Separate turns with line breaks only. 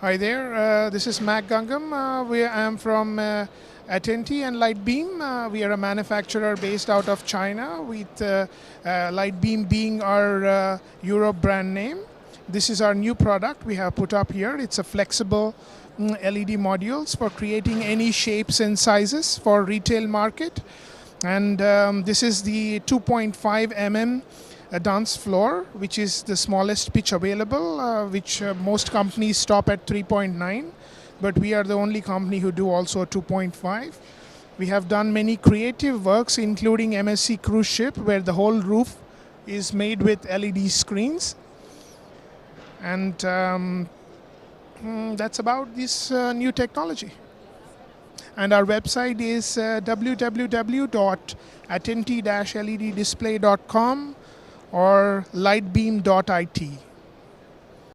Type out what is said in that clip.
Hi there, this is Mac Gangam. I am from ATENTI and Lightbeam. We are a manufacturer based out of China, with Lightbeam being our Europe brand name. This is our new product we have put up here. It's a flexible LED modules for creating any shapes and sizes for retail market. And this is the 2.5 mm dance floor, which is the smallest pitch available, which most companies stop at 3.9, but we are the only company who do also 2.5. We have done many creative works, including MSC cruise ship, where the whole roof is made with LED screens. And that's about this new technology. And our website is www.atenti-leddisplay.com or lightbeam.it.